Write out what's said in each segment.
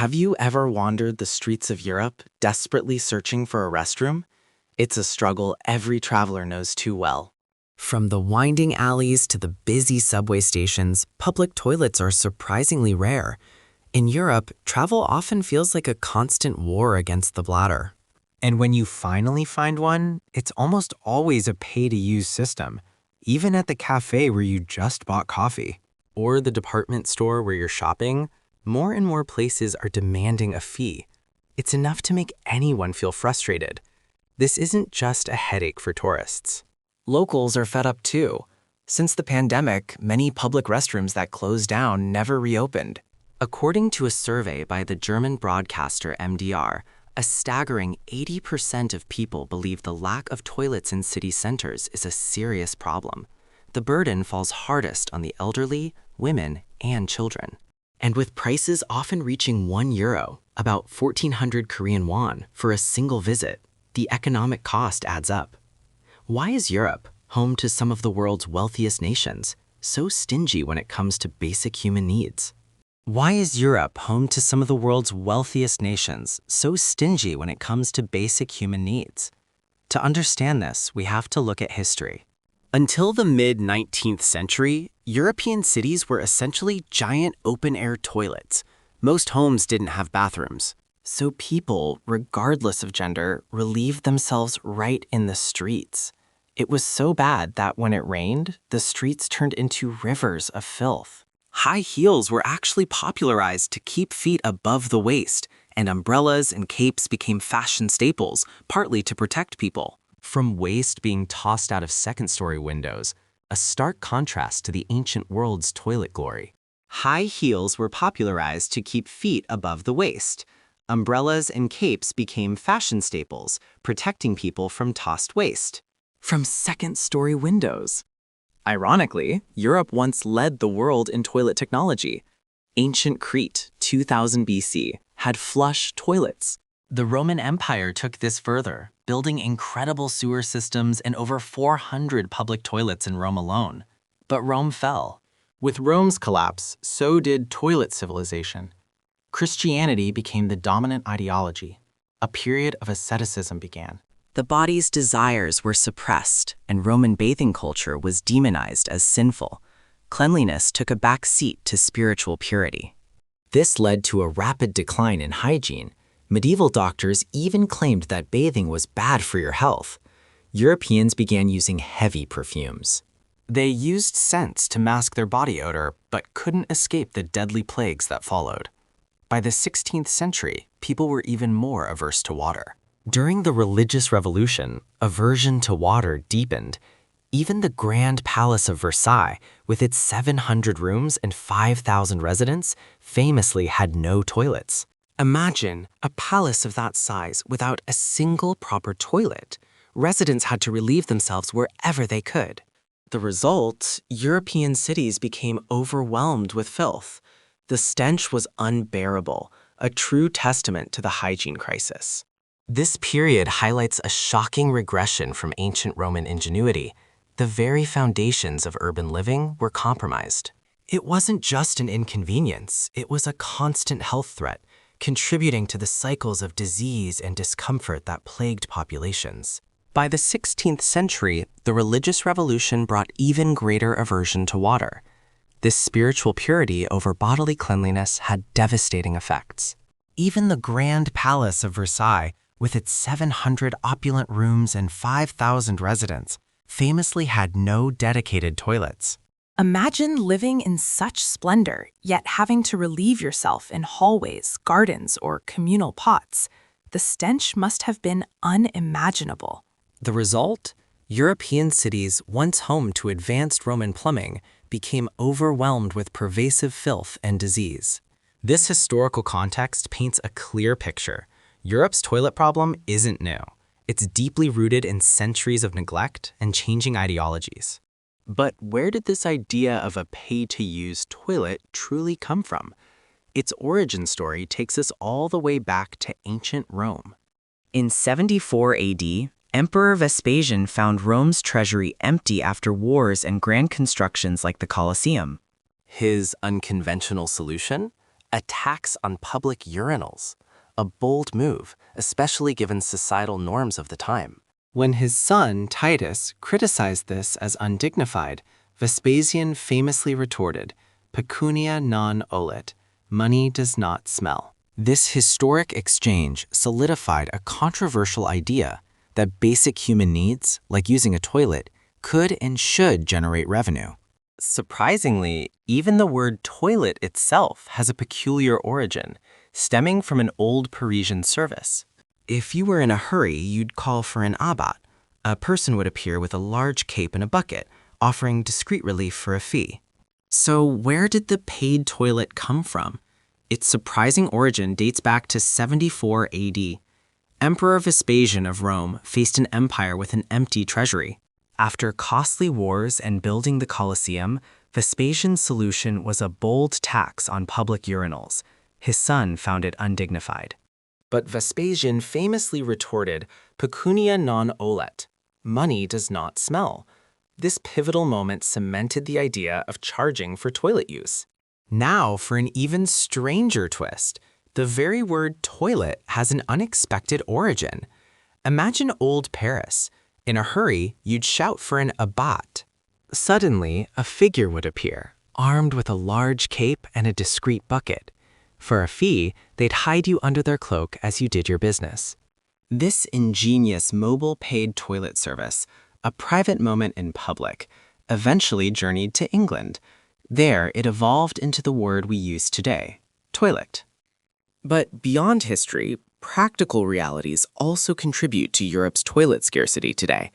Have you ever wandered the streets of Europe, desperately searching for a restroom? It's a struggle every traveler knows too well. From the winding alleys to the busy subway stations, public toilets are surprisingly rare. In Europe, travel often feels like a constant war against the bladder. And when you finally find one, it's almost always a pay-to-use system, even at the cafe where you just bought coffee. Or the department store where you're shopping, more and more places are demanding a fee. It's enough to make anyone feel frustrated. This isn't just a headache for tourists. Locals are fed up too. Since the pandemic, many public restrooms that closed down never reopened. According to a survey by the German broadcaster MDR, a staggering 80% of people believe the lack of toilets in city centers is a serious problem. The burden falls hardest on the elderly, women, and children. And with prices often reaching €1, about 1,400 Korean won, for a single visit, the economic cost adds up. Why is Europe, home to some of the world's wealthiest nations, so stingy when it comes to basic human needs? Why is Europe, home to some of the world's wealthiest nations, so stingy when it comes to basic human needs? To understand this, we have to look at history. Until the mid-19th century, European cities were essentially giant open-air toilets. Most homes didn't have bathrooms. So people, regardless of gender, relieved themselves right in the streets. It was so bad that when it rained, the streets turned into rivers of filth. High heels were actually popularized to keep feet above the waist, and umbrellas and capes became fashion staples, partly to protect people. From waste being tossed out of second-story windows, a stark contrast to the ancient world's toilet glory. High heels were popularized to keep feet above the waist. Umbrellas and capes became fashion staples, protecting people from tossed waste. From second-story windows. Ironically, Europe once led the world in toilet technology. Ancient Crete, 2000 BC, had flush toilets. The Roman Empire took this further, building incredible sewer systems and over 400 public toilets in Rome alone. But Rome fell. With Rome's collapse, so did toilet civilization. Christianity became the dominant ideology. A period of asceticism began. The body's desires were suppressed, and Roman bathing culture was demonized as sinful. Cleanliness took a back seat to spiritual purity. This led to a rapid decline in hygiene. Medieval doctors even claimed that bathing was bad for your health. Europeans began using heavy perfumes. They used scents to mask their body odor, but couldn't escape the deadly plagues that followed. By the 16th century, people were even more averse to water. During the Religious Revolution, aversion to water deepened. Even the Grand Palace of Versailles, with its 700 rooms and 5,000 residents, famously had no toilets. Imagine a palace of that size without a single proper toilet. Residents had to relieve themselves wherever they could. The result, European cities became overwhelmed with filth. The stench was unbearable, a true testament to the hygiene crisis. This period highlights a shocking regression from ancient Roman ingenuity. The very foundations of urban living were compromised. It wasn't just an inconvenience, it was a constant health threat, contributing to the cycles of disease and discomfort that plagued populations. By the 16th century, the religious revolution brought even greater aversion to water. This spiritual purity over bodily cleanliness had devastating effects. Even the Grand Palace of Versailles, with its 700 opulent rooms and 5,000 residents, famously had no dedicated toilets. Imagine living in such splendor, yet having to relieve yourself in hallways, gardens, or communal pots. The stench must have been unimaginable. The result? European cities, once home to advanced Roman plumbing, became overwhelmed with pervasive filth and disease. This historical context paints a clear picture. Europe's toilet problem isn't new. It's deeply rooted in centuries of neglect and changing ideologies. But where did this idea of a pay-to-use toilet truly come from? Its origin story takes us all the way back to ancient Rome. In 74 AD, Emperor Vespasian found Rome's treasury empty after wars and grand constructions like the Colosseum. His unconventional solution? A tax on public urinals. A bold move, especially given societal norms of the time. When his son, Titus, criticized this as undignified, Vespasian famously retorted, Pecunia non olet, money does not smell. This historic exchange solidified a controversial idea that basic human needs, like using a toilet, could and should generate revenue. Surprisingly, even the word toilet itself has a peculiar origin, stemming from an old Parisian service. If you were in a hurry, you'd call for an abbat. A person would appear with a large cape and a bucket, offering discreet relief for a fee. So where did the paid toilet come from? Its surprising origin dates back to 74 AD. Emperor Vespasian of Rome faced an empire with an empty treasury. After costly wars and building the Colosseum, Vespasian's solution was a bold tax on public urinals. His son found it undignified. But Vespasian famously retorted, Pecunia non olet, money does not smell. This pivotal moment cemented the idea of charging for toilet use. Now for an even stranger twist. The very word toilet has an unexpected origin. Imagine old Paris. In a hurry, you'd shout for an abbat. Suddenly, a figure would appear, armed with a large cape and a discreet bucket. For a fee, they'd hide you under their cloak as you did your business. This ingenious mobile paid toilet service, a private moment in public, eventually journeyed to England. There, it evolved into the word we use today, toilet. But beyond history, practical realities also contribute to Europe's toilet scarcity today.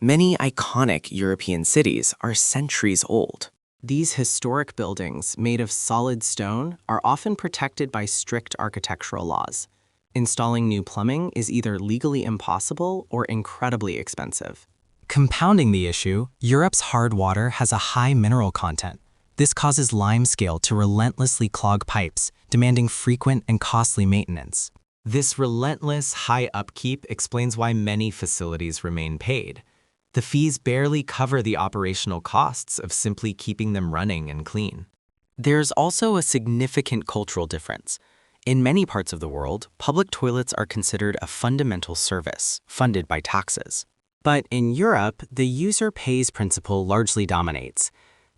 Many iconic European cities are centuries old. These historic buildings, made of solid stone, are often protected by strict architectural laws. Installing new plumbing is either legally impossible or incredibly expensive. Compounding the issue, Europe's hard water has a high mineral content. This causes limescale to relentlessly clog pipes, demanding frequent and costly maintenance. This relentless high upkeep explains why many facilities remain paid. The fees barely cover the operational costs of simply keeping them running and clean. There's also a significant cultural difference. In many parts of the world, public toilets are considered a fundamental service, funded by taxes. But in Europe, the user pays principle largely dominates.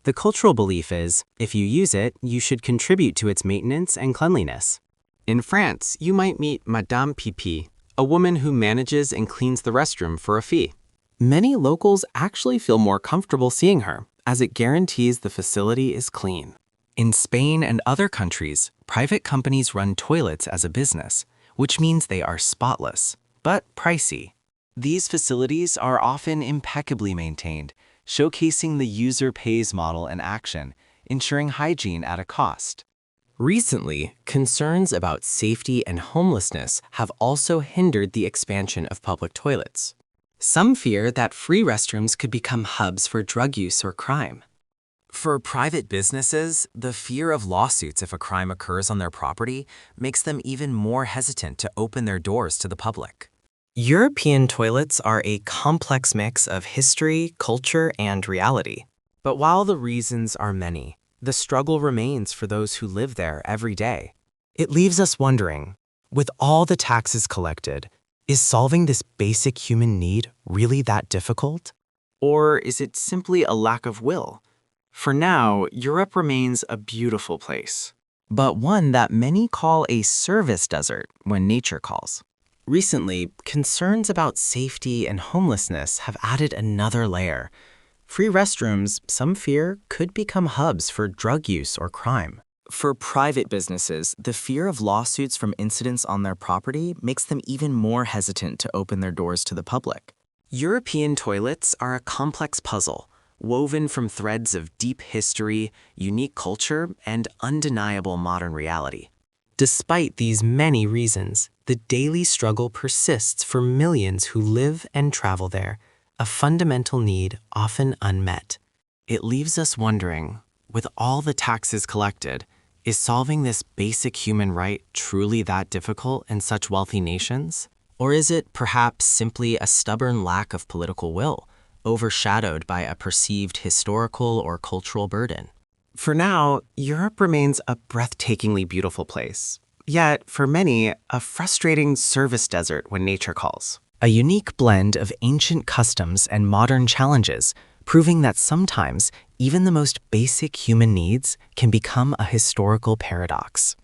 The cultural belief is, if you use it, you should contribute to its maintenance and cleanliness. In France, you might meet Madame Pipi, a woman who manages and cleans the restroom for a fee. Many locals actually feel more comfortable seeing her, as it guarantees the facility is clean. In Spain and other countries, private companies run toilets as a business, which means they are spotless, but pricey. These facilities are often impeccably maintained, showcasing the user pays model in action, ensuring hygiene at a cost. Recently, concerns about safety and homelessness have also hindered the expansion of public toilets. Some fear that free restrooms could become hubs for drug use or crime. For private businesses, the fear of lawsuits if a crime occurs on their property makes them even more hesitant to open their doors to the public. European toilets are a complex mix of history, culture, and reality. But while the reasons are many, the struggle remains for those who live there every day. It leaves us wondering, with all the taxes collected, is solving this basic human need really that difficult? Or is it simply a lack of will? For now, Europe remains a beautiful place, but one that many call a service desert when nature calls. Recently, concerns about safety and homelessness have added another layer. Free restrooms, some fear, could become hubs for drug use or crime. For private businesses, the fear of lawsuits from incidents on their property makes them even more hesitant to open their doors to the public. European toilets are a complex puzzle, woven from threads of deep history, unique culture, and undeniable modern reality. Despite these many reasons, the daily struggle persists for millions who live and travel there, a fundamental need often unmet. It leaves us wondering, with all the taxes collected, is solving this basic human right truly that difficult in such wealthy nations? Or is it perhaps simply a stubborn lack of political will, overshadowed by a perceived historical or cultural burden? For now, Europe remains a breathtakingly beautiful place. Yet, for many, a frustrating service desert when nature calls. A unique blend of ancient customs and modern challenges, proving that sometimes even the most basic human needs can become a historical paradox.